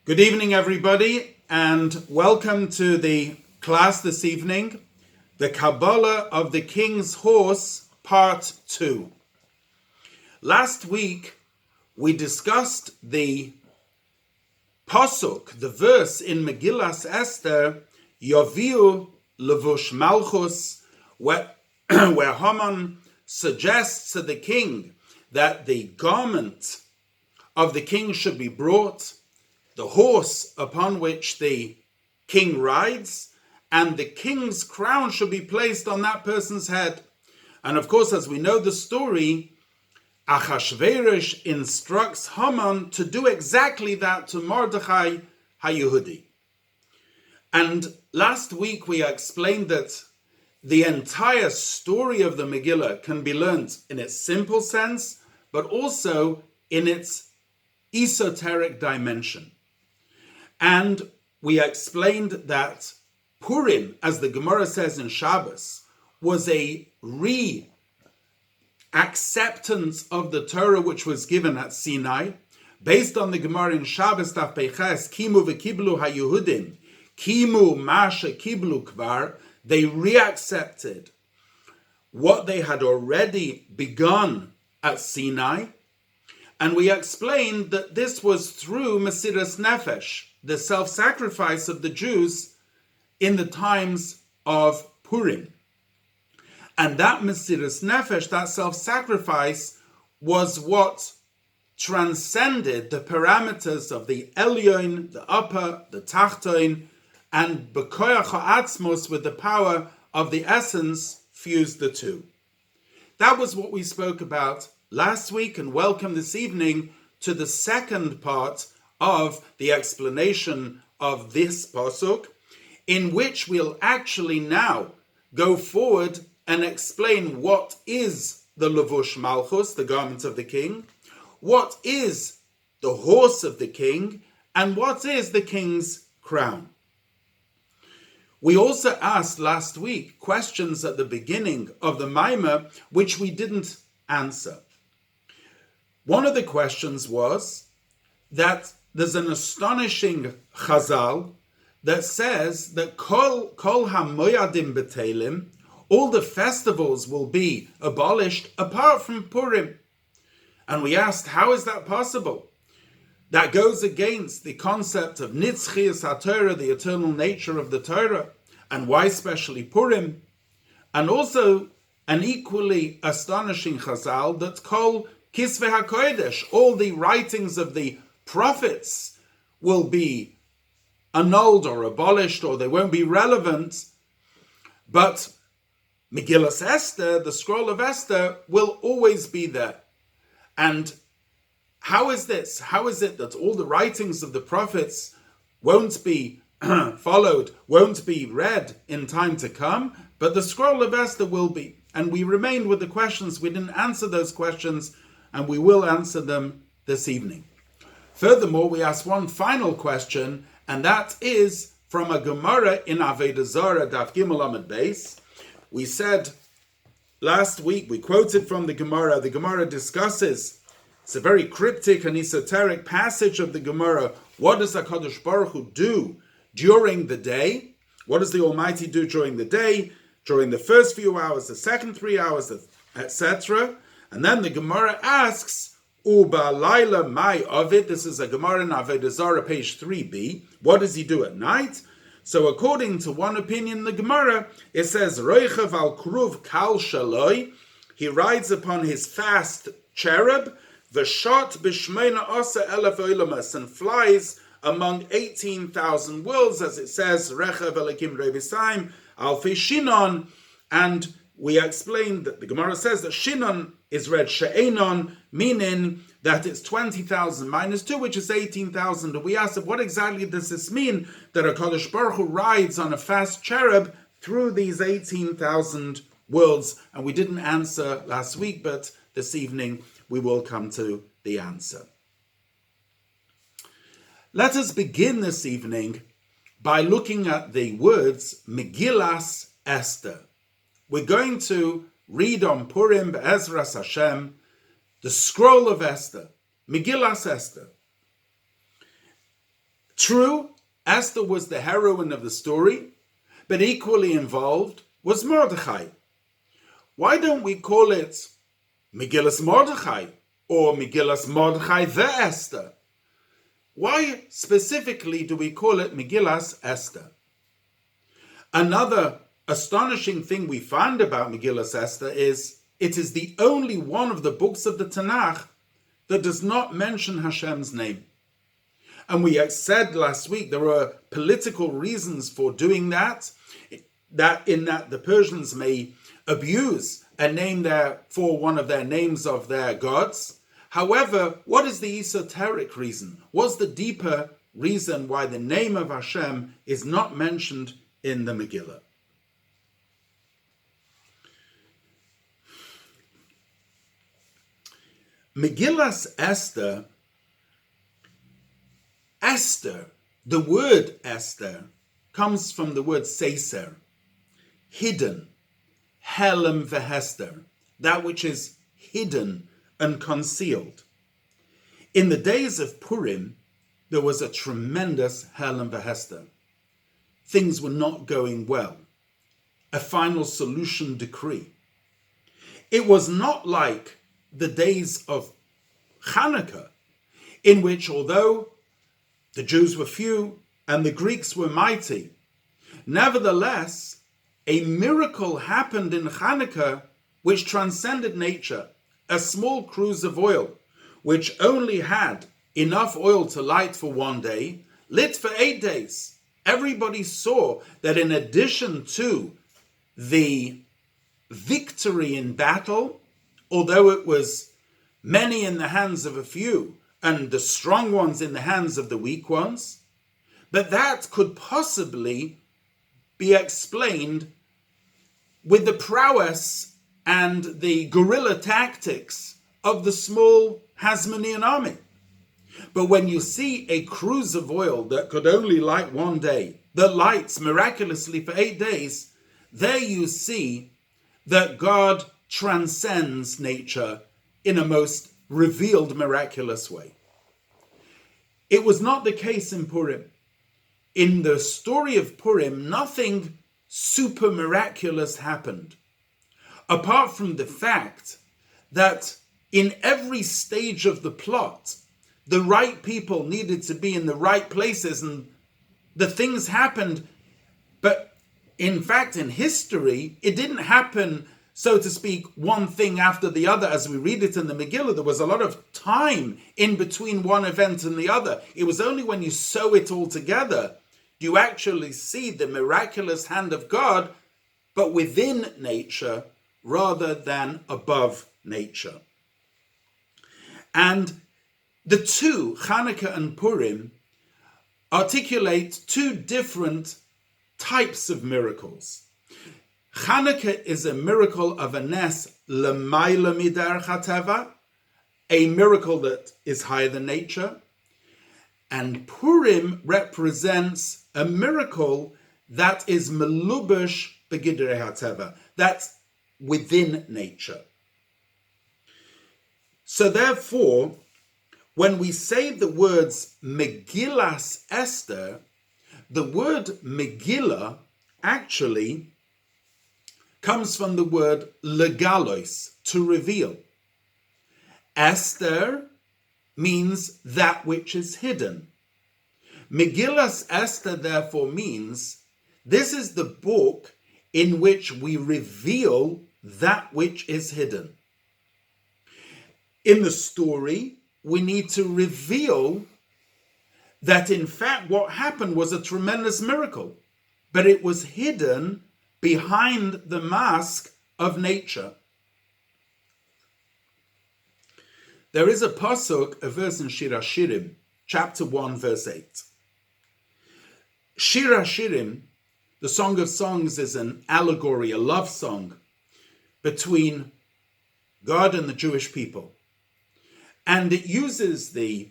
Good evening, everybody, and welcome to the class this evening, the Kabbalah of the King's Horse, Part 2. Last week, we discussed the Pasuk, the verse in Megillas Esther, Yoviu Levush Malchus, where Haman suggests to the king that the garment of the king should be brought, the horse upon which the king rides, and the king's crown should be placed on that person's head. And of course, as we know the story, Achashverosh instructs Haman to do exactly that to Mordechai HaYehudi. And last week we explained that the entire story of the Megillah can be learnt in its simple sense, but also in its esoteric dimension. And we explained that Purim, as the Gemara says in Shabbos, was a re-acceptance of the Torah which was given at Sinai, based on the Gemara in Shabbos Daf Peiches, Kimu v'kiblu haYehudim, Kimu masha kiblu kvar, they re-accepted what they had already begun at Sinai, and we explained that this was through Mesiras Nefesh, the self-sacrifice of the Jews in the times of Purim. And that Mesiras Nefesh, that self-sacrifice, was what transcended the parameters of the Elyon, the upper, the Tachton, and B'koyach ha'atzmos, with the power of the essence, fused the two. That was what we spoke about last week, and welcome this evening to the second part of the explanation of this pasuk, in which we'll actually now go forward and explain what is the Levush Malchus, the garment of the king, what is the horse of the king, and what is the king's crown. We also asked last week questions at the beginning of the Maimah which we didn't answer. One of the questions was that there's an astonishing chazal that says that kol hamoyadim betelim, all the festivals will be abolished apart from Purim. And we asked, how is that possible? That goes against the concept of nitzchias haTorah, the eternal nature of the Torah, and why especially Purim? And also an equally astonishing chazal that kol kisvei hakodesh, all the writings of the prophets will be annulled or abolished, or they won't be relevant, but Megillas Esther, the scroll of Esther, will always be there. And how is this? How is it that all the writings of the prophets won't be followed, won't be read in time to come, but the scroll of Esther will be? And we remained with the questions. We didn't answer those questions, and we will answer them this evening. Furthermore, we asked one final question, and that is from a Gemara in Avodah Zarah, Daf Gimel Amud Beis. We said last week, we quoted from the Gemara. The Gemara discusses, it's a very cryptic and esoteric passage of the Gemara. What does HaKadosh Baruch Hu do during the day? What does the Almighty do during the day? During the first few hours, the second 3 hours, etc. And then the Gemara asks, Uba Laila Mai Ovid. This is a Gemara in Avodah Zarah, page 3b. What does he do at night? So according to one opinion in the Gemara, it says, Roichav al Kruv Kal Shaloi. He rides upon his fast cherub, V'shot B'shmeina Asa Elef Oilamas, and flies among 18,000 worlds, as it says, Rechav Elakim Revisaim, Alfi Shinon. And we explained that the Gemara says that Shinon is read She'enon, meaning that it's 20,000 minus 2, which is 18,000. And we asked, what exactly does this mean, that HaKadosh Baruch Hu rides on a fast cherub through these 18,000 worlds? And we didn't answer last week, but this evening we will come to the answer. Let us begin this evening by looking at the words Megillas Esther. We're going to read on Purim Be'ezras Hashem, the scroll of Esther, Megillas Esther. True, Esther was the heroine of the story, but equally involved was Mordechai. Why don't we call it Megillas Mordechai or Megillas Mordechai the Esther? Why specifically do we call it Megillas Esther? Another astonishing thing we find about Megillas Esther is it is the only one of the books of the Tanakh that does not mention Hashem's name. And we said last week there are political reasons for doing that the Persians may abuse a name there for one of their names of their gods. However, what is the esoteric reason? What's the deeper reason why the name of Hashem is not mentioned in the Megillah? Megillas Esther, the word Esther, comes from the word seser, hidden, helem vehester, that which is hidden and concealed. In the days of Purim, there was a tremendous helem vehester. Things were not going well. A final solution decree. It was not like the days of Hanukkah, in which although the Jews were few and the Greeks were mighty, nevertheless, a miracle happened in Hanukkah which transcended nature. A small cruse of oil, which only had enough oil to light for one day, lit for 8 days. Everybody saw that in addition to the victory in battle, although it was many in the hands of a few and the strong ones in the hands of the weak ones, but that could possibly be explained with the prowess and the guerrilla tactics of the small Hasmonean army. But when you see a cruse of oil that could only light one day, that lights miraculously for 8 days, there you see that God transcends nature in a most revealed, miraculous way. It was not the case in Purim. In the story of Purim, nothing super miraculous happened, apart from the fact that in every stage of the plot, the right people needed to be in the right places and the things happened. But in fact, in history, it didn't happen, so to speak, one thing after the other as we read it in the Megillah. There was a lot of time in between one event and the other. It was only when you sew it all together do you actually see the miraculous hand of God, but within nature rather than above nature. And the two, Hanukkah and Purim, articulate two different types of miracles. Hanukkah is a miracle of a nes l'mayla mider chateva, a miracle that is higher than nature. And Purim represents a miracle that is melubash begidrei hateva, that's within nature. So therefore, when we say the words Megillas Esther, the word Megillah actually comes from the word legalos, to reveal. Esther means that which is hidden. Megillas Esther therefore means this is the book in which we reveal that which is hidden. In the story, we need to reveal that in fact what happened was a tremendous miracle, but it was hidden behind the mask of nature. There is a pasuk, a verse in Shir HaShirim, chapter 1, verse 8. Shir HaShirim, the Song of Songs, is an allegory, a love song between God and the Jewish people. And it uses the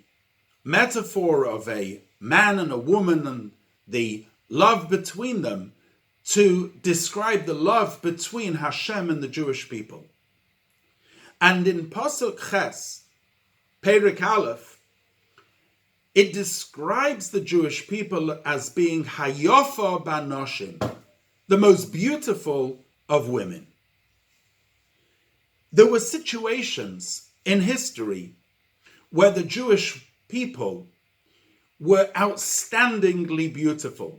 metaphor of a man and a woman and the love between them to describe the love between Hashem and the Jewish people. And in Pasuk Ches, Perek Aleph, it describes the Jewish people as being Hayofa Banoshim, the most beautiful of women. There were situations in history where the Jewish people were outstandingly beautiful.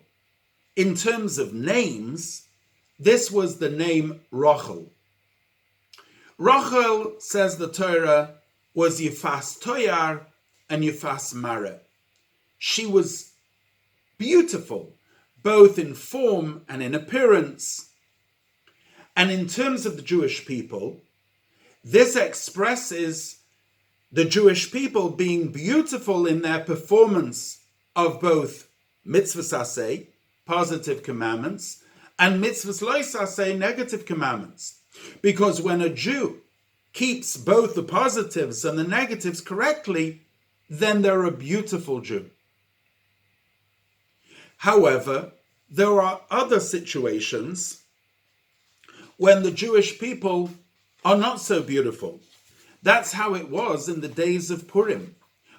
In terms of names, this was the name Rachel. Rachel, says the Torah, was Yifas Toyar and Yifas Mara. She was beautiful, both in form and in appearance. And in terms of the Jewish people, this expresses the Jewish people being beautiful in their performance of both mitzvahs aseh, positive commandments, and mitzvahs lo aseh, negative commandments. Because when a Jew keeps both the positives and the negatives correctly, then they're a beautiful Jew. However, there are other situations when the Jewish people are not so beautiful. That's how it was in the days of Purim,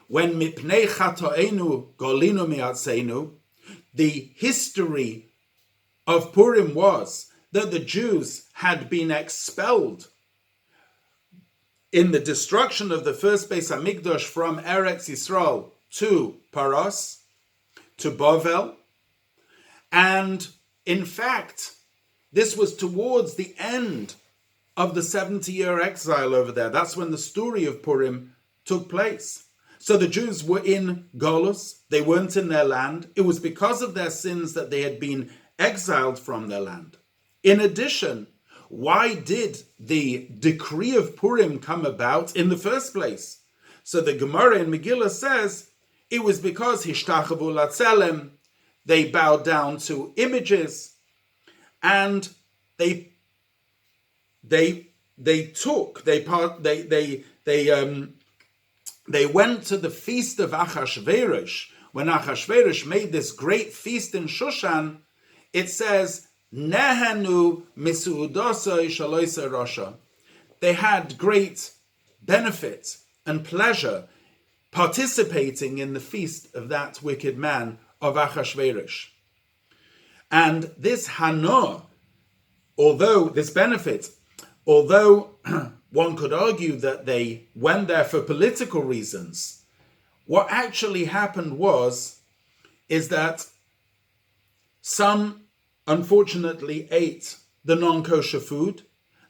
when mipnei chatoenu golinu mi'atzenu. The history of Purim was that the Jews had been expelled in the destruction of the first Beis Hamikdash from Eretz Yisrael to Paros, to Bavel, and in fact, this was towards the end of the 70-year exile over there. That's when the story of Purim took place. So the Jews were in Golus, they weren't in their land. It was because of their sins that they had been exiled from their land. In addition, why did the decree of Purim come about in the first place? So the Gemara in Megillah says, it was because Hishtachavu Latzelem, they bowed down to images, and they went to the feast of Achashverosh. When Achashverosh made this great feast in Shushan, it says, Nehenu misuudosoi shaloisa rosha. They had great benefit and pleasure participating in the feast of that wicked man of Achashverosh. And this Hanoah, this benefit, although one could argue that they went there for political reasons, what actually happened is that some unfortunately ate the non-kosher food,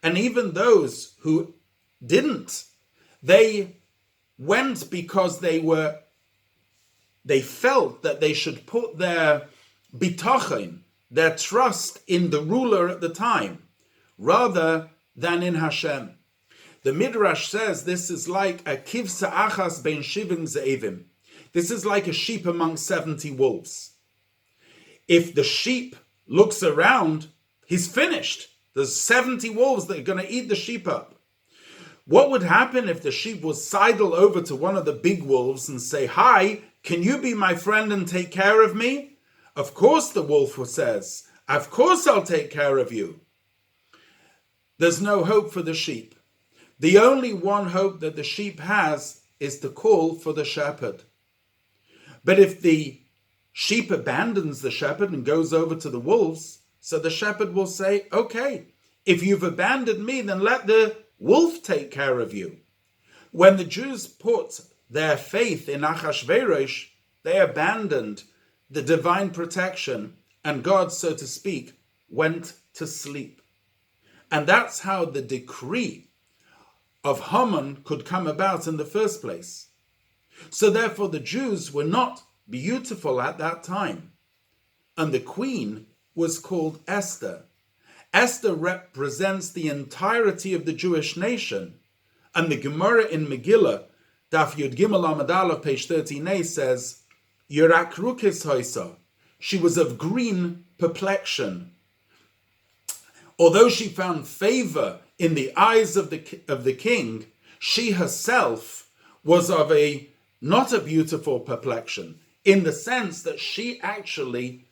and even those who didn't, they went because they felt that they should put their bitachon, their trust in the ruler at the time, rather than in Hashem. The Midrash says this is like a kivsa achas ben shivim ze'evim. This is like a sheep among 70 wolves. If the sheep looks around, he's finished. There's 70 wolves that are going to eat the sheep up. What would happen if the sheep would sidle over to one of the big wolves and say, "Hi, can you be my friend and take care of me?" Of course, the wolf says, "Of course I'll take care of you." There's no hope for the sheep. The only one hope that the sheep has is to call for the shepherd. But if the sheep abandons the shepherd and goes over to the wolves, so the shepherd will say, "Okay, if you've abandoned me, then let the wolf take care of you." When the Jews put their faith in Achashverosh, they abandoned the divine protection, and God, so to speak, went to sleep. And that's how the decree of Haman could come about in the first place. So therefore the Jews were not beautiful at that time. And the queen was called Esther. Esther represents the entirety of the Jewish nation. And the Gemara in Megillah, Daf Yud Gimel Amud Aleph, page 13a, says, Yirak Rukis Hoisa. She was of green perplexion. Although she found favor in the eyes of the king, she herself was of not a beautiful perplexion, in the sense that she actually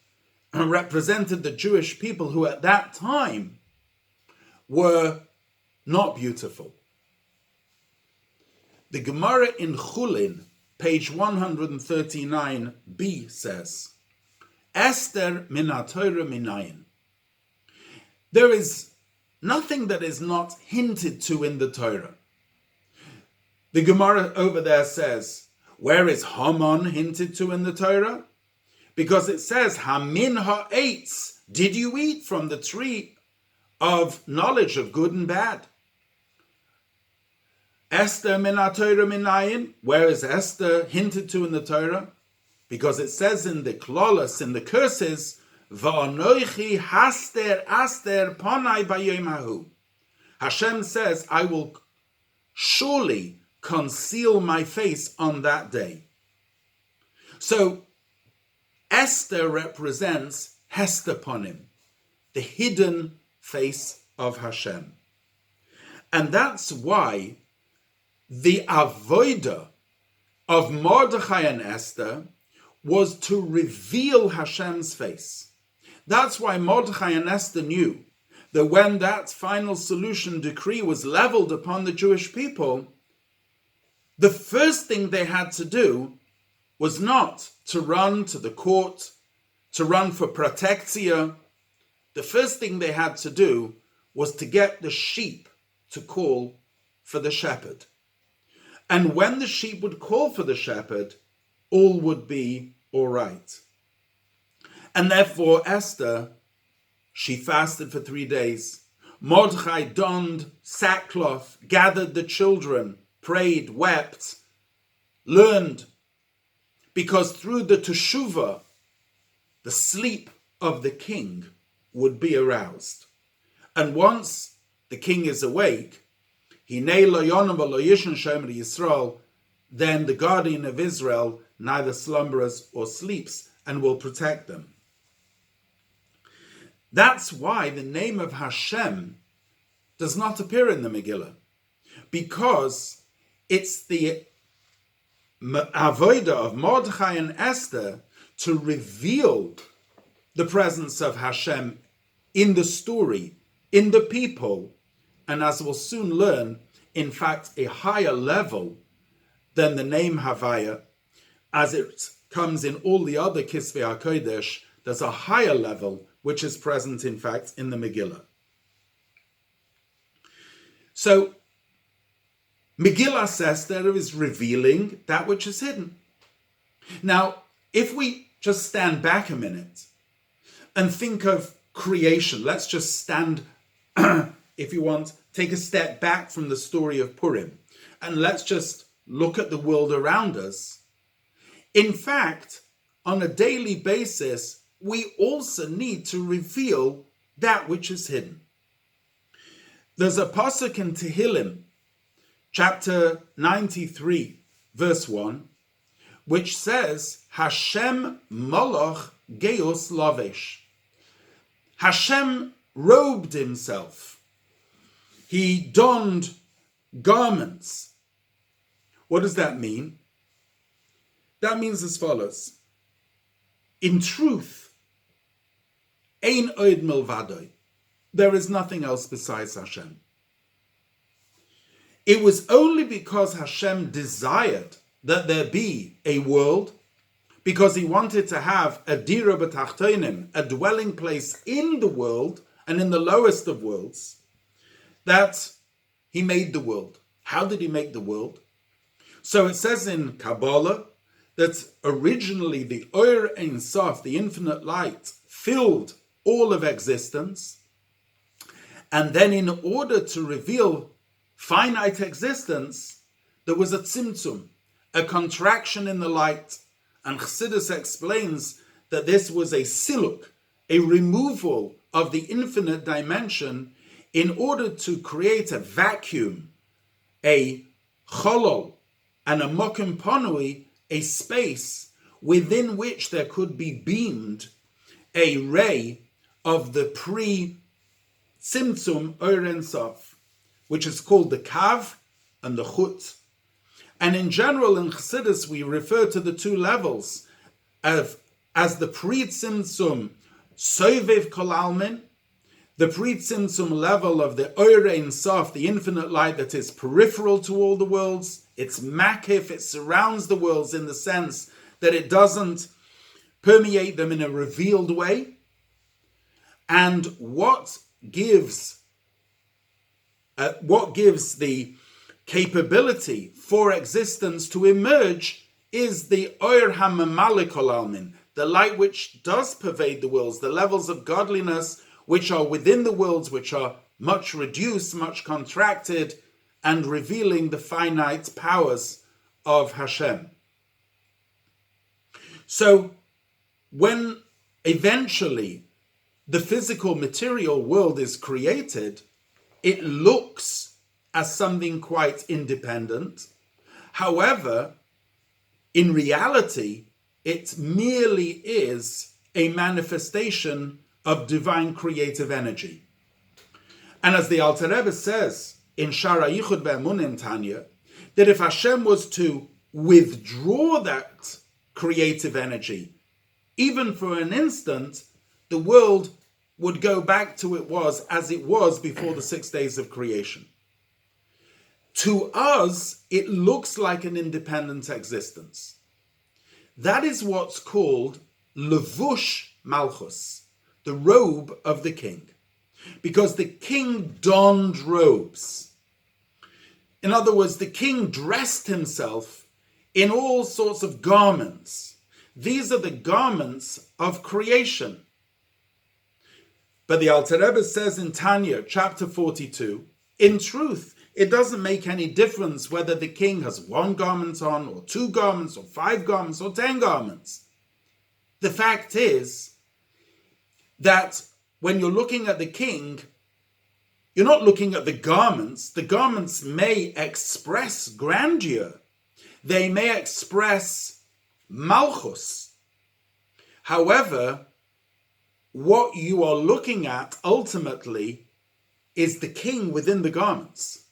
represented the Jewish people who at that time were not beautiful. The Gemara in Chulin page 139b says, Esther min ha-Torah minayin. There is nothing that is not hinted to in the Torah. The Gemara over there says, where is Haman hinted to in the Torah? Because it says, Hamin ha'etz, did you eat from the tree of knowledge of good and bad? Esther min ha-Torah minayin, where is Esther hinted to in the Torah? Because it says in the Klolos, in the curses, Va'anoichi haster aster panai bayom hahu. Hashem says, I will surely conceal my face on that day. So Esther represents Hesteponim, the hidden face of Hashem. And that's why the avodah of Mordechai and Esther was to reveal Hashem's face. That's why Mordechai and Esther knew that when that final solution decree was leveled upon the Jewish people, the first thing they had to do was not to run to the court, to run for protectia. The first thing they had to do was to get the sheep to call for the shepherd. And when the sheep would call for the shepherd, all would be all right. And therefore Esther, she fasted for 3 days. Mordechai donned sackcloth, gathered the children, prayed, wept, learned. Because through the teshuvah, the sleep of the king would be aroused. And once the king is awake, then the guardian of Israel neither slumbers or sleeps and will protect them. That's why the name of Hashem does not appear in the Megillah, because it's the avodah of Mordechai and Esther to reveal the presence of Hashem in the story, in the people, and as we'll soon learn, in fact, a higher level than the name Havaya, as it comes in all the other Kisvei HaKodesh. There's a higher level which is present, in fact, in the Megillah. So, Megillah Esther is revealing that which is hidden. Now, if we just stand back a minute and think of creation, let's just stand, if you want, take a step back from the story of Purim, and let's just look at the world around us. In fact, on a daily basis, we also need to reveal that which is hidden. There's a pasuk in Tehillim, chapter 93, verse 1, which says, Hashem Moloch Geos Lavesh. Hashem robed himself. He donned garments. What does that mean? That means as follows. In truth, Ein Od Milvadoi, there is nothing else besides Hashem. It was only because Hashem desired that there be a world, because he wanted to have a dira b'tachtonim, a dwelling place in the world and in the lowest of worlds, that he made the world. How did he make the world? So it says in Kabbalah that originally the Or Ein Sof, the infinite light, filled all of existence, and then in order to reveal finite existence, there was a tzimtzum, a contraction in the light. And Chassidus explains that this was a siluk, a removal of the infinite dimension in order to create a vacuum, a cholol, and a mokim panui, a space within which there could be beamed a ray of the pre-tzimtzum Or Ein Sof, which is called the kav and the chut. And in general, in Chassidus, we refer to the two levels as the pre-tzimtzum sovev kol almin, the pre-tzimtzum level of the Oire Ein Sof, the infinite light that is peripheral to all the worlds. It's makif, it surrounds the worlds in the sense that it doesn't permeate them in a revealed way. And what gives the capability for existence to emerge is the Oir HaMamalik Kol Almin, the light which does pervade the worlds, the levels of godliness which are within the worlds, which are much reduced, much contracted, and revealing the finite powers of Hashem. So when eventually the physical material world is created, it looks as something quite independent. However, in reality, it merely is a manifestation of divine creative energy. And as the Alter Rebbe says in Shara Yichud Be'emunim Tanya, that if Hashem was to withdraw that creative energy, even for an instant, the world would go back to it was before the 6 days of creation. To us, it looks like an independent existence. That is what's called Levush Malchus, the robe of the king. Because the king donned robes. In other words, the king dressed himself in all sorts of garments. These are the garments of creation. But the Alter Rebbe says in Tanya, chapter 42, in truth, it doesn't make any difference whether the king has one garment on, or 2 garments, or 5 garments, or 10 garments. The fact is that when you're looking at the king, you're not looking at the garments. The garments may express grandeur. They may express malchus. However, what you are looking at ultimately is the king within the garments.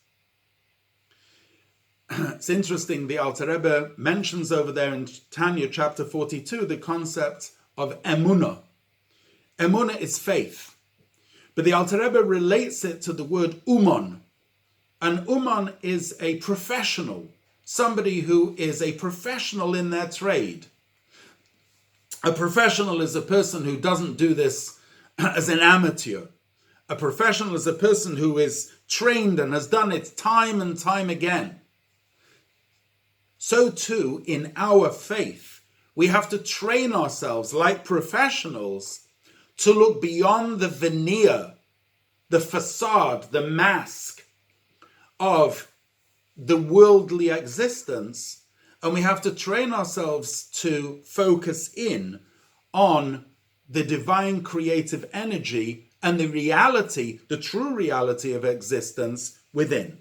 It's interesting, the Alter Rebbe mentions over there in Tanya chapter 42 the concept of emunah. Emunah is faith. But the Alter Rebbe relates it to the word uman. And uman is a professional, somebody who is a professional in their trade. A professional is a person who doesn't do this as an amateur. A professional is a person who is trained and has done it time and time again. So too, in our faith, we have to train ourselves like professionals to look beyond the veneer, the facade, the mask of the worldly existence, and we have to train ourselves to focus in on the divine creative energy and the reality, the true reality of existence within.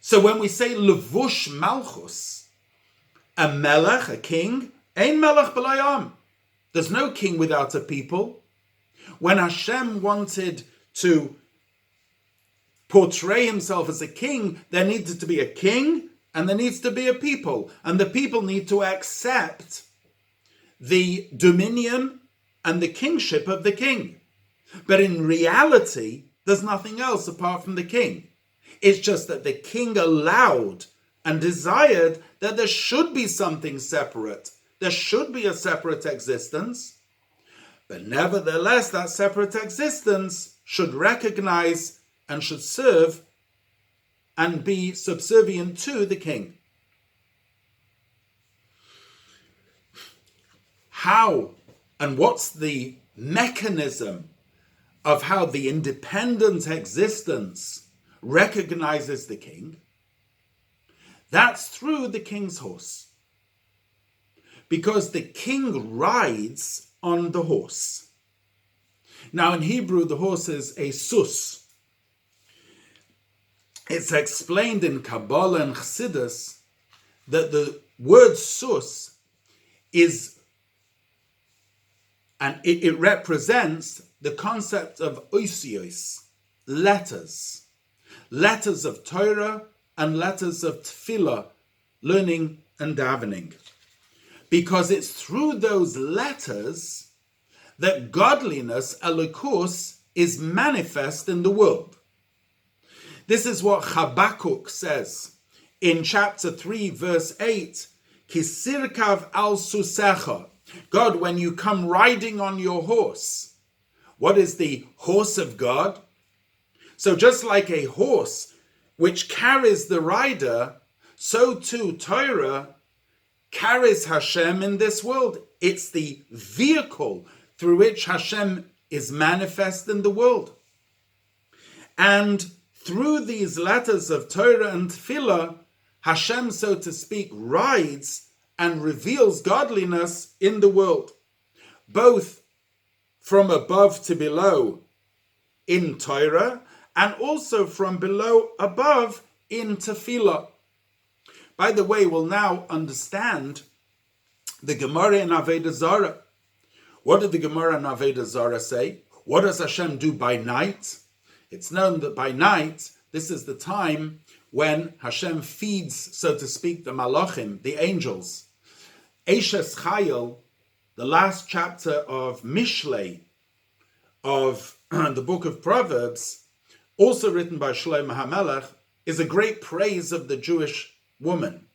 So when we say levush malchus, a melech, a king, ein melech b'layam. There's no king without a people. When Hashem wanted to portray himself as a king, there needed to be a king and there needs to be a people. And the people need to accept the dominion and the kingship of the king. But in reality, there's nothing else apart from the king. It's just that the king allowed and desired that there should be something separate. There should be a separate existence. But nevertheless, that separate existence should recognize and should serve and be subservient to the king. How and what's the mechanism of how the independent existence recognizes the king? That's through the king's horse. Because the king rides on the horse. Now in Hebrew, the horse is a sus. It's explained in Kabbalah and Chassidus that the word sus is, and it represents the concept of oisios, letters. Letters of Torah and letters of tefillah, learning and davening. Because it's through those letters that godliness, elikus, is manifest in the world. This is what Habakkuk says in chapter 3, verse 8, Kisirkav al susecha. God, when you come riding on your horse, what is the horse of God? So just like a horse which carries the rider, so too Torah carries Hashem in this world. It's the vehicle through which Hashem is manifest in the world. And through these letters of Torah and Tefillah, Hashem, so to speak, rides and reveals godliness in the world, both from above to below in Torah, and also from below above in Tefillah. By the way, we'll now understand the Gemara in Avodah Zarah. What did the Gemara in Avodah Zarah say? What does Hashem do by night? It's known that by night, this is the time when Hashem feeds, so to speak, the malachim, the angels. Eshes Chayil, the last chapter of Mishlei, of the book of Proverbs, also written by Shlomo HaMelech, is a great praise of the Jewish woman.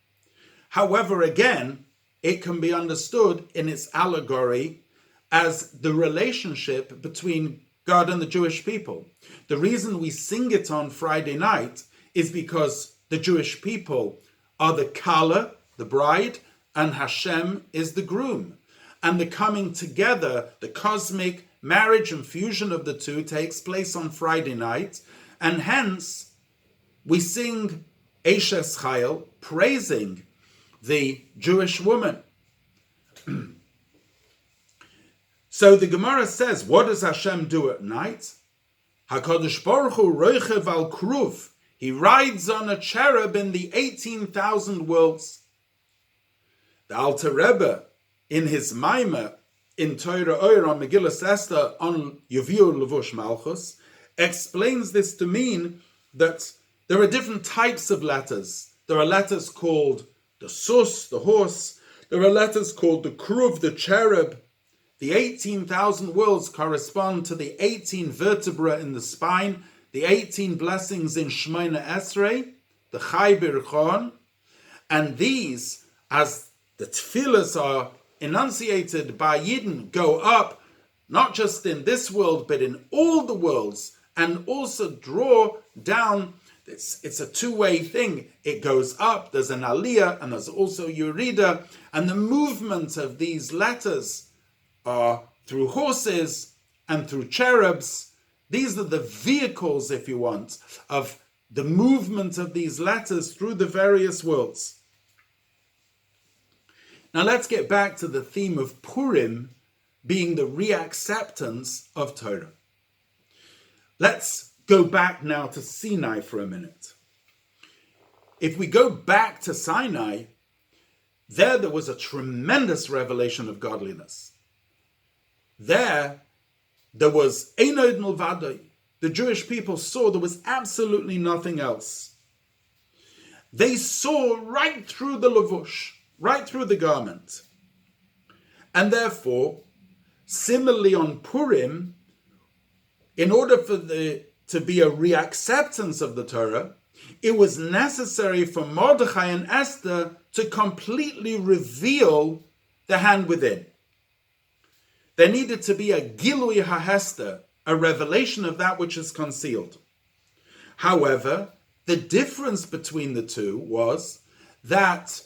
However, again, it can be understood in its allegory as the relationship between God and the Jewish people. The reason we sing it on Friday night is because the Jewish people are the Kala, the bride, and Hashem is the groom. And the coming together, the cosmic marriage and fusion of the two takes place on Friday night, and hence we sing Eshes Chayil, praising the Jewish woman. So the Gemara says, what does Hashem do at night? HaKadosh Baruch Hu roichev al kruv. He rides on a cherub in the 18,000 worlds. The Alter Rebbe, in his Maimah, in Torah Oyer on Megillas Esther on Yeviu Levush Malchus, explains this to mean that there are different types of letters. There are letters called the sus, the horse. There are letters called the kruv, the cherub. The 18,000 worlds correspond to the 18 vertebrae in the spine, the 18 blessings in Shemona Esrei, the Chai Birchon, and these, as the tefillahs are enunciated by Yidden, go up, not just in this world, but in all the worlds, and also draw down. It's a two-way thing. It goes up, there's an aliyah, and there's also yurida, and the movement of these letters are through horses and through cherubs. These are the vehicles, if you want, of the movement of these letters through the various worlds. Now let's get back to the theme of Purim being the reacceptance of Torah. Let's go back now to Sinai for a minute. If we go back to Sinai, there was a tremendous revelation of godliness. There was Einod Milvadoi. The Jewish people saw there was absolutely nothing else. They saw right through the levush, right through the garment. And therefore, similarly on Purim, in order for to be a reacceptance of the Torah, it was necessary for Mordechai and Esther to completely reveal the hand within. There needed to be a Gilui HaHester, a revelation of that which is concealed. However, the difference between the two was that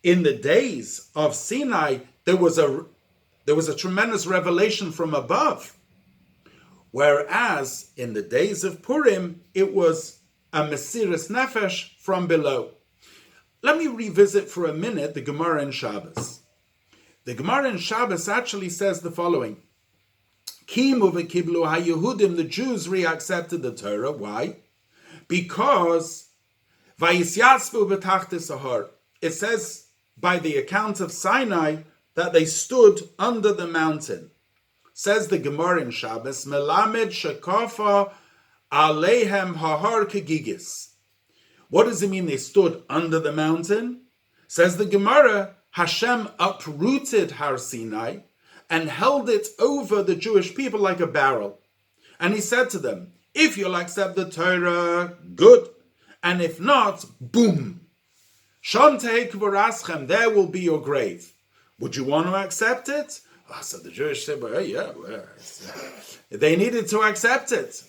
in the days of Sinai, there was a tremendous revelation from above, whereas in the days of Purim, it was a Mesiras Nefesh from below. Let me revisit for a minute the Gemara in Shabbos. The Gemara in Shabbos actually says the following. Kimu v'kiblu ha-Yehudim, the Jews reaccepted the Torah. Why? Because vayisyatzvu b'tachtis ahar. It says by the account of Sinai that they stood under the mountain. Says the Gemara in Shabbos, melamed shekafa aleihem hahar kegigis. What does it mean they stood under the mountain? Says the Gemara, Hashem uprooted Har Sinai and held it over the Jewish people like a barrel. And he said to them, if you'll accept the Torah, good. And if not, boom. Sham tehei kvoraschem, there will be your grave. Would you want to accept it? Oh, so the Jewish said, well, yeah. They needed to accept it.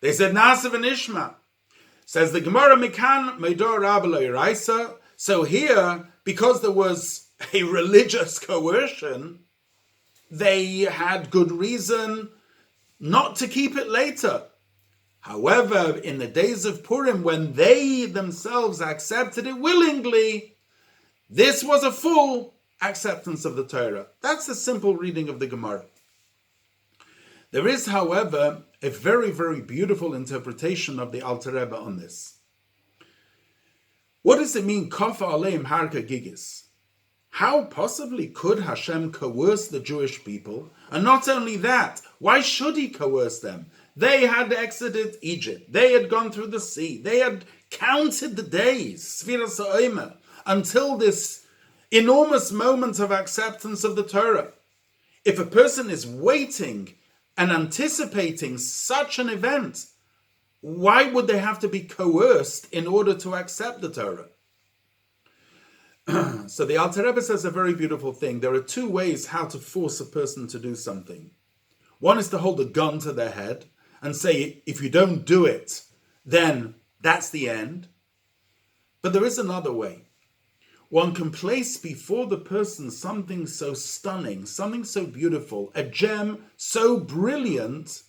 They said, Nasa v'nishma. Says the Gemara, Mikan meidor Rabbi lo yiraisa. So here, because there was a religious coercion, they had good reason not to keep it later. However, in the days of Purim, when they themselves accepted it willingly, this was a full acceptance of the Torah. That's the simple reading of the Gemara. There is, however, a very, very beautiful interpretation of the Alter Rebbe on this. What does it mean, Kafa aleim harka gigis? How possibly could Hashem coerce the Jewish people? And not only that, why should he coerce them? They had exited Egypt. They had gone through the sea. They had counted the days, Sfiras ha'omer, until this enormous moment of acceptance of the Torah. If a person is waiting and anticipating such an event, why would they have to be coerced in order to accept the Torah? So the Alter Rebbe says a very beautiful thing. There are two ways how to force a person to do something. One is to hold a gun to their head and say, if you don't do it, then that's the end. But there is another way. One can place before the person something so stunning, something so beautiful, a gem so brilliant,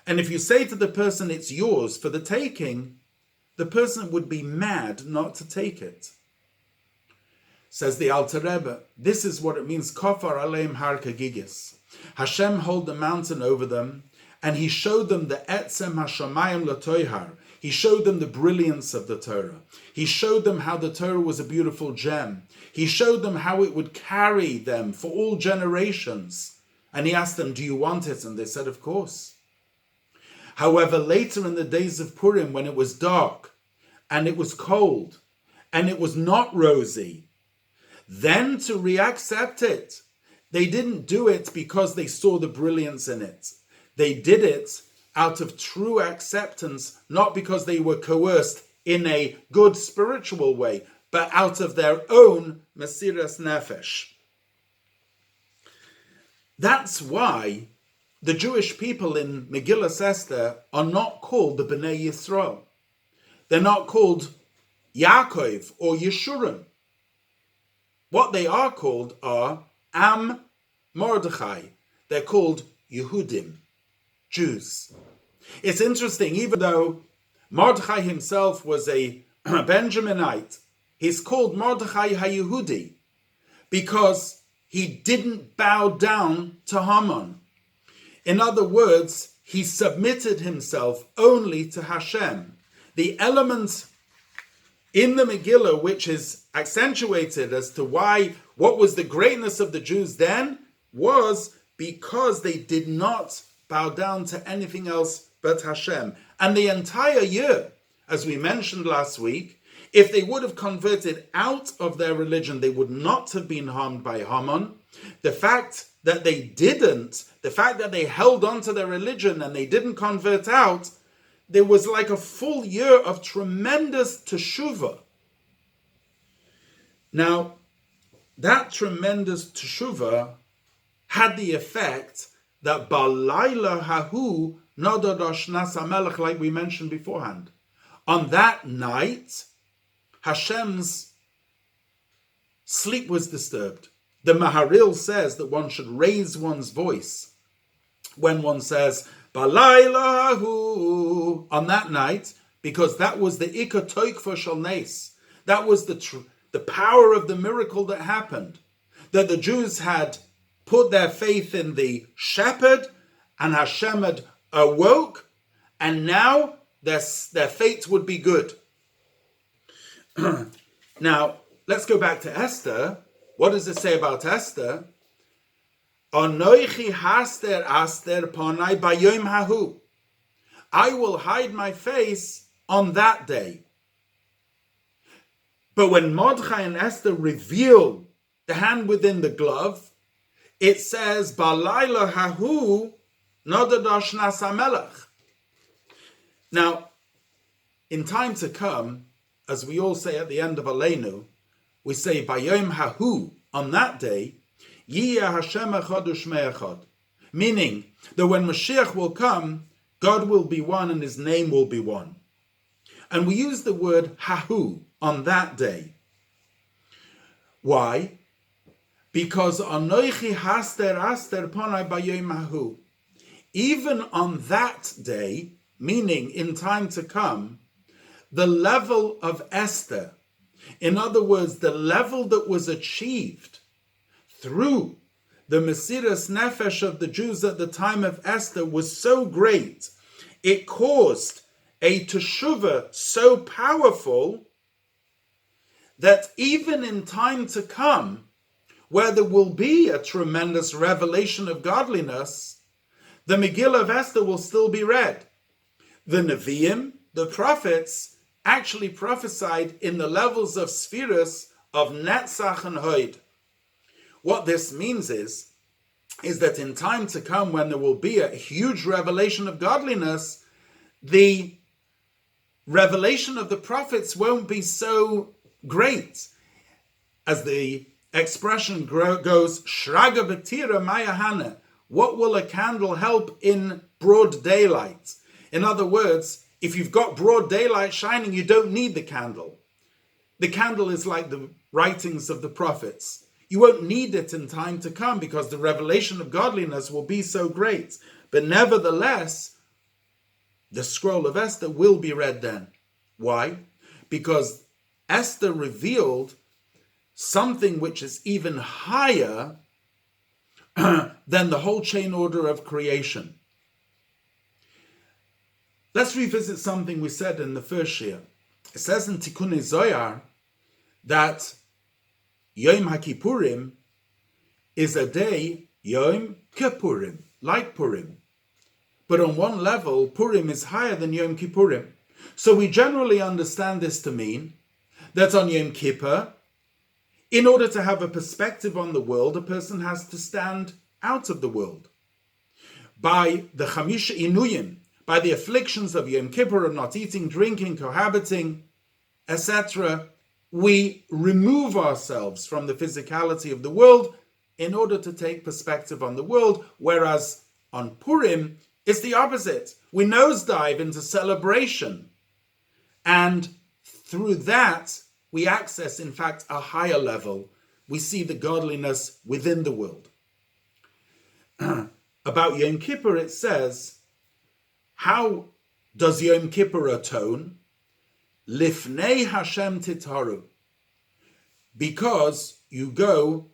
and if you say to the person, it's yours for the taking, the person would be mad not to take it. Says the Alter Rebbe, this is what it means, Kafar aleim har kagigis. Hashem held the mountain over them, and he showed them the etzem hashamayim latoihar. He showed them the brilliance of the Torah. He showed them how the Torah was a beautiful gem. He showed them how it would carry them for all generations. And he asked them, do you want it? And they said, of course. However, later in the days of Purim, when it was dark, and it was cold, and it was not rosy, then to reaccept it, they didn't do it because they saw the brilliance in it. They did it out of true acceptance, not because they were coerced in a good spiritual way, but out of their own mesiras nefesh. That's why the Jewish people in Megillas Esther are not called the Bnei Yisrael. They're not called Yaakov or Yeshurun. What they are called are Am Mordechai. They're called Yehudim, Jews. It's interesting, even though Mordechai himself was a Benjaminite, he's called Mordechai HaYehudi because he didn't bow down to Haman. In other words, he submitted himself only to Hashem. The element in the Megillah which is accentuated as to what was the greatness of the Jews then was because they did not bow down to anything else but Hashem. And the entire year, as we mentioned last week, if they would have converted out of their religion, they would not have been harmed by Haman. The fact that they didn't, the fact that they held on to their religion and they didn't convert out, there was like a full year of tremendous teshuvah. Now, that tremendous teshuvah had the effect that Balayla Hahu Nadadosh Nasa Melech, like we mentioned beforehand. On that night, Hashem's sleep was disturbed. The Maharil says that one should raise one's voice when one says Balayla Hahu on that night, because that was the Ikar Toikfa Shel Nes. That was the power of the miracle that happened. That the Jews had put their faith in the shepherd, and Hashem had awoke, and now their fate would be good. Now, let's go back to Esther. What does it say about Esther? Anoichi haster aster panai bayom hahu. I will hide my face on that day. But when Mordechai and Esther reveal the hand within the glove, it says, Balayla hahu nodadosh nasamelech. Now, in time to come, as we all say at the end of Aleinu, we say, Bayom hahu, on that day, Yiyah Hashem echad u'shmei echad. Meaning that when Mashiach will come, God will be one and his name will be one. And we use the word hahu on that day. Why? Because Anoichi haster aster ponai bayom hahu. Even on that day, meaning in time to come, the level of Esther, in other words, the level that was achieved through the Mesiras Nefesh of the Jews at the time of Esther was so great, it caused a teshuvah so powerful that even in time to come, where there will be a tremendous revelation of godliness, the Megillah of Esther will still be read. The Nevi'im, the prophets, actually prophesied in the levels of Sfiras of Netzach and Hod. What this means is that in time to come, when there will be a huge revelation of godliness, the revelation of the prophets won't be so great. As the expression goes, Shraga b'tira maya hana. What will a candle help in broad daylight? In other words, if you've got broad daylight shining, you don't need the candle. The candle is like the writings of the prophets. You won't need it in time to come because the revelation of godliness will be so great. But nevertheless, the scroll of Esther will be read then. Why? Because Esther revealed something which is even higher than the whole chain order of creation. Let's revisit something we said in the first shir. It says in Tikkun Zohar that Yom HaKippurim is a day, Yom Kippurim, like Purim. But on one level, Purim is higher than Yom Kippurim. So we generally understand this to mean that on Yom Kippur, in order to have a perspective on the world, a person has to stand out of the world. By the Chamisha Inuyim, by the afflictions of Yom Kippur, of not eating, drinking, cohabiting, etc., we remove ourselves from the physicality of the world in order to take perspective on the world, whereas on Purim, it's the opposite. We nosedive into celebration, and through that, we access, in fact, a higher level. We see the godliness within the world. About Yom Kippur, it says, how does Yom Kippur atone? Lifnei Hashem titaru. Because you go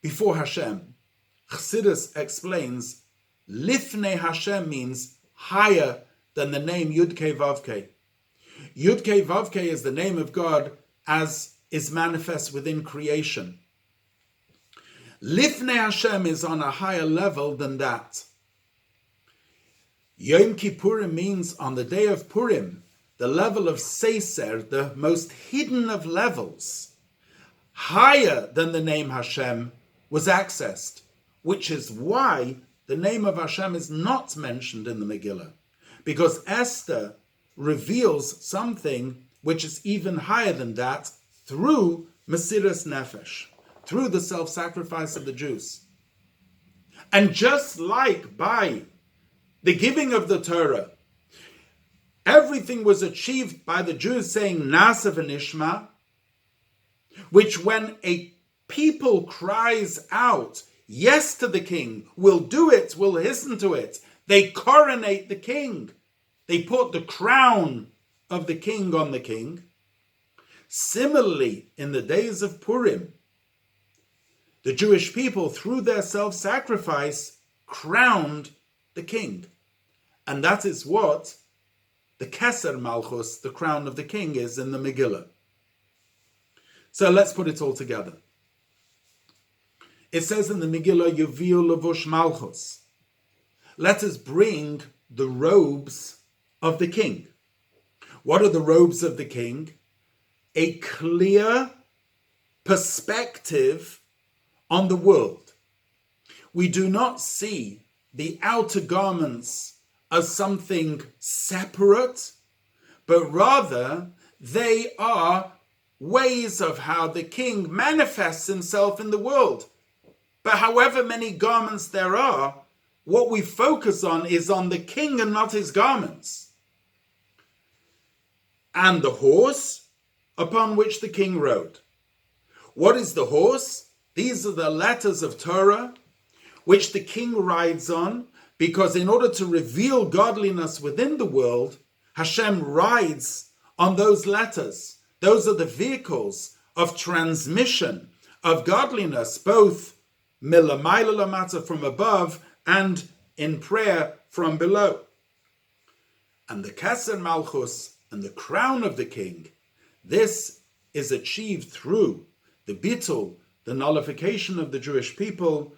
before Hashem. Chassidus explains, Lifnei Hashem means higher than the name Yud-Kei Vav-Kei. Yud-Kei Vav-Kei is the name of God as is manifest within creation. Lifnei Hashem is on a higher level than that. Yom Kippurim means on the day of Purim, the level of Seiser, the most hidden of levels, higher than the name Hashem, was accessed, which is why the name of Hashem is not mentioned in the Megillah, because Esther reveals something which is even higher than that through Mesiras Nefesh, through the self-sacrifice of the Jews. And just like by the giving of the Torah, everything was achieved by the Jews saying Nasa v'nishma, which when a people cries out yes to the king, we'll do it, we'll listen to it, they coronate the king. They put the crown of the king on the king. Similarly, in the days of Purim, the Jewish people, through their self-sacrifice, crowned the king. And that is what the Keser Malchus, the crown of the king, is in the Megillah. So let's put it all together. It says in the Megillah, Yuviu Levush Malchus. Let us bring the robes of the king. What are the robes of the king? A clear perspective on the world. we do not see the outer garments as something separate, but rather they are ways of how the king manifests himself in the world. But however many garments there are, what we focus on is on the king and not his garments. And the horse upon which the king rode. What is the horse? These are the letters of Torah which the king rides on, because in order to reveal godliness within the world, Hashem rides on those letters. Those are the vehicles of transmission of godliness, both milamayla lamata, from above, and in prayer from below. And the Keser Malchus, and the crown of the king, this is achieved through the bittul, the nullification of the Jewish people,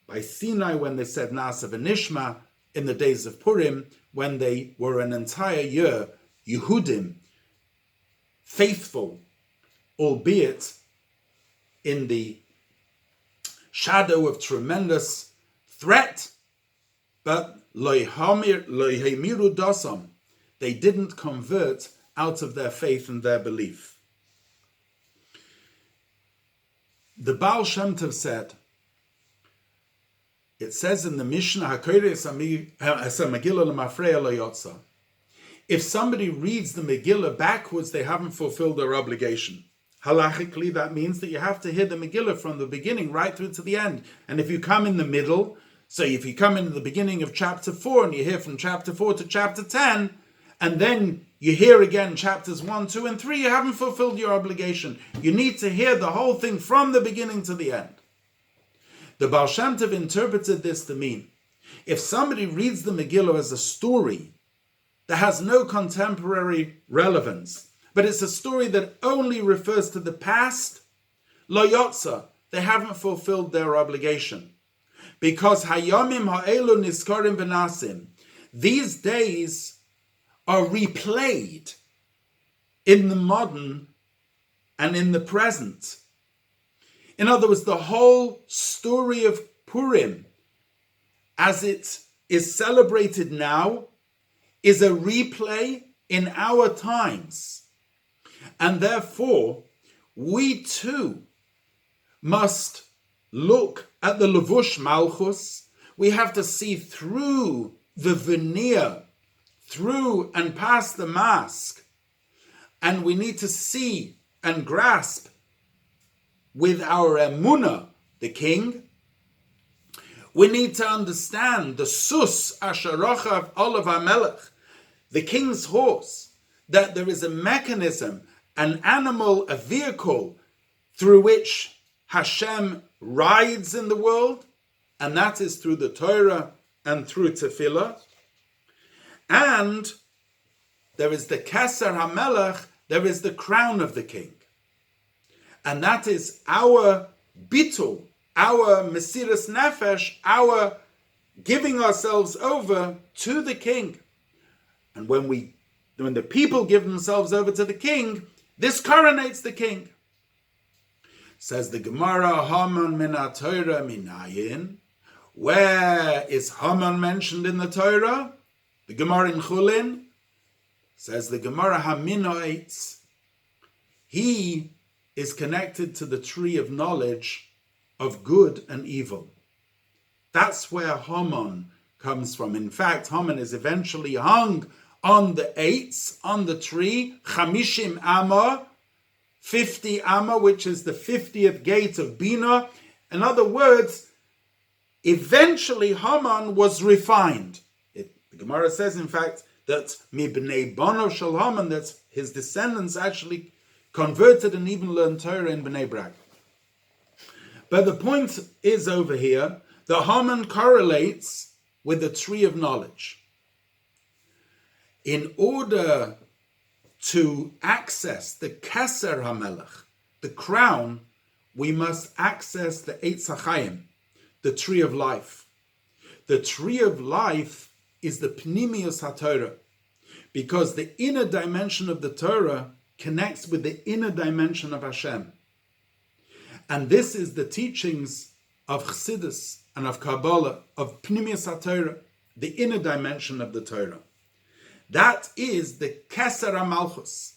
by Sinai when they said Na'aseh v'nishma, in the days of Purim, when they were an entire year Yehudim, faithful, albeit in the shadow of tremendous threat, but lo hemiru dasam, they didn't convert out of their faith and their belief. The Baal Shem Tov said, it says in the Mishnah, if somebody reads the Megillah backwards, they haven't fulfilled their obligation. Halachically, that means that you have to hear the Megillah from the beginning right through to the end. And if you come in the middle, so if you come in the beginning of chapter 4 and you hear from chapter 4 to chapter 10, and then you hear again chapters 1, 2, and 3, you haven't fulfilled your obligation. You need to hear the whole thing from the beginning to the end. The Baal Shem Tov interpreted this to mean, if somebody reads the Megillah as a story that has no contemporary relevance, but it's a story that only refers to the past, lo yotza, they haven't fulfilled their obligation. Because hayomim ha'elu niskarim v'nasim, these days are replayed in the modern and in the present. In other words, the whole story of Purim, as it is celebrated now, is a replay in our times. And therefore, we too must look at the Levush Malchus. We have to see through the veneer, through and past the mask. And we need to see and grasp with our emunah, the king. We need to understand the sus asherochav olav hamelech, the king's horse, that there is a mechanism, an animal, a vehicle through which Hashem rides in the world, and that is through the Torah and through tefillah. And there is the Keser HaMelech, there is the crown of the king. And that is our bitul, our mesiras nefesh, our giving ourselves over to the king. And when the people give themselves over to the king, this coronates the king. Says the Gemara, Haman min ha-Torah minayin. Where is Haman mentioned in the Torah? The Gemara in Chulin says the Gemara Haminoitz. He is connected to the tree of knowledge of good and evil. That's where Haman comes from. In fact, Haman is eventually hung on the eights, on the tree, Chamishim Amma, 50 Amma, which is the 50th gate of Bina. In other words, eventually Haman was refined. The Gemara says, in fact, that Mibnei Bono Shel Haman, that his descendants actually converted and even learned Torah in Bnei Brak. But the point is over here, that Haman correlates with the tree of knowledge. In order to access the Keser HaMelech, the crown, we must access the Eitz HaChaim, the tree of life. The tree of life is the Pnimius HaTorah, because the inner dimension of the Torah connects with the inner dimension of Hashem. And this is the teachings of Chassidus and of Kabbalah, of Pnimius HaTorah, the inner dimension of the Torah. That is the Keser HaMalchus.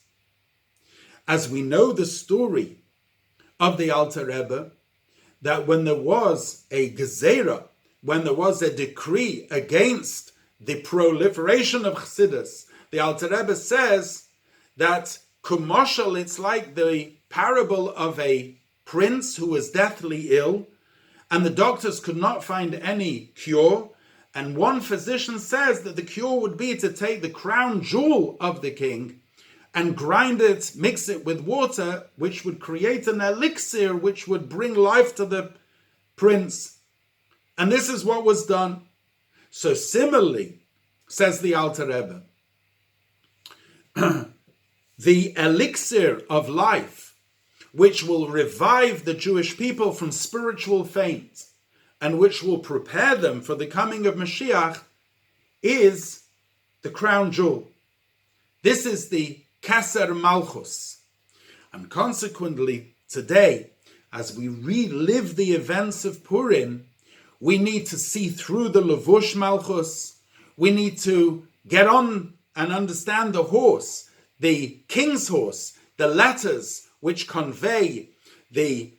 As we know the story of the Alter Rebbe, that when there was a gezerah, when there was a decree against the proliferation of Chassidus, the Alter Rebbe says that Kumoshel, it's like the parable of a prince who was deathly ill, and the doctors could not find any cure, and one physician says that the cure would be to take the crown jewel of the king and grind it, mix it with water, which would create an elixir which would bring life to the prince. And this is what was done. So similarly, says the Alter Rebbe, the elixir of life, which will revive the Jewish people from spiritual faint, and which will prepare them for the coming of Mashiach, is the crown jewel. This is the Keser Malchus. And consequently, today, as we relive the events of Purim, we need to see through the Levush Malchus. We need to get on and understand the horse, the king's horse, the letters which convey the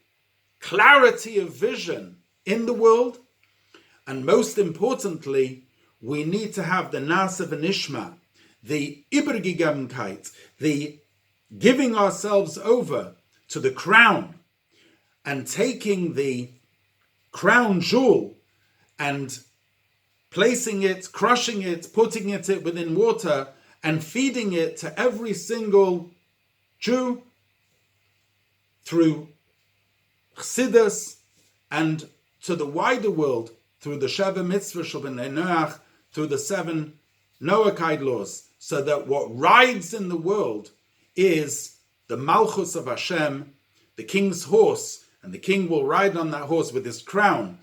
clarity of vision in the world. And most importantly, we need to have the Nasa v'Nishma, the Übergegebenkeit, the giving ourselves over to the crown and taking the crown jewel and placing it, crushing it, putting it within water and feeding it to every single Jew through Chassidus and to the wider world through the Sheva Mitzvah Shel Bnei Noach, through the 7 Noachide laws, so that what rides in the world is the Malchus of Hashem, the king's horse, and the king will ride on that horse with his crown.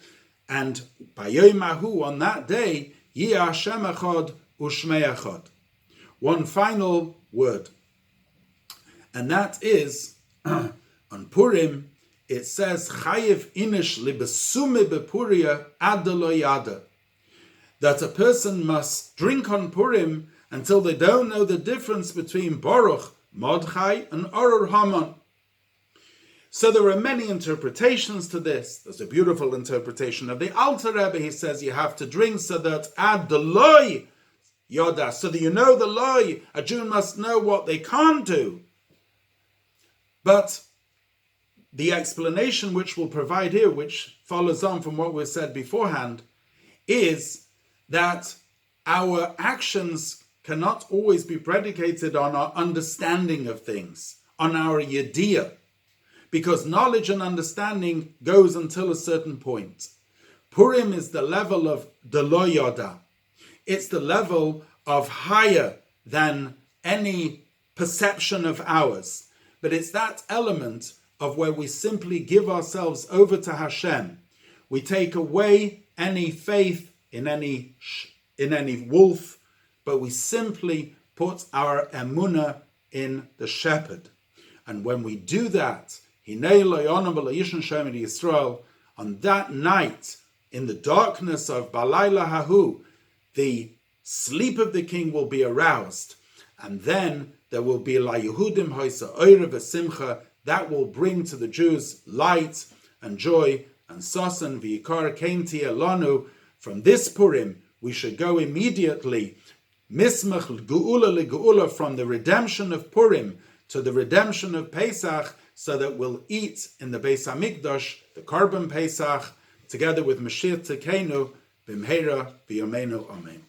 And Bayomahu, on that day, Yeh Hashem Echad Ushmei Echad. One final word, and that is on Purim. It says Chayev Inish Libesume Bepuria Adelo Yada, that a person must drink on Purim until they don't know the difference between Baruch, Mordechai, and Oror Haman. So there are many interpretations to this. There's a beautiful interpretation of the Alter Rebbe. He says you have to drink so that Adelo Yada, so that you know the loy. A Jew must know what they can't do. But the explanation which we'll provide here, which follows on from what we said beforehand, is that our actions cannot always be predicated on our understanding of things, on our yediyah, because knowledge and understanding goes until a certain point. Purim is the level of the lo yada. It's the level of higher than any perception of ours. But it's that element of where we simply give ourselves over to Hashem. We take away any faith in any wolf, but we simply put our emunah in the shepherd. And when we do that, on that night, in the darkness of Balayla Hahu, the sleep of the king will be aroused, and then there will be La Yehudim Hoysa Oire V'Simcha, that will bring to the Jews light and joy and Sasan V'Yikar Keinti Elanu. From this Purim, we should go immediately Mismach Geula Legeula, from the redemption of Purim to the redemption of Pesach, so that we'll eat in the Beis HaMikdash, the Korban Pesach, together with Mashiach Tekenu, B'mheira B'yomeinu Amen.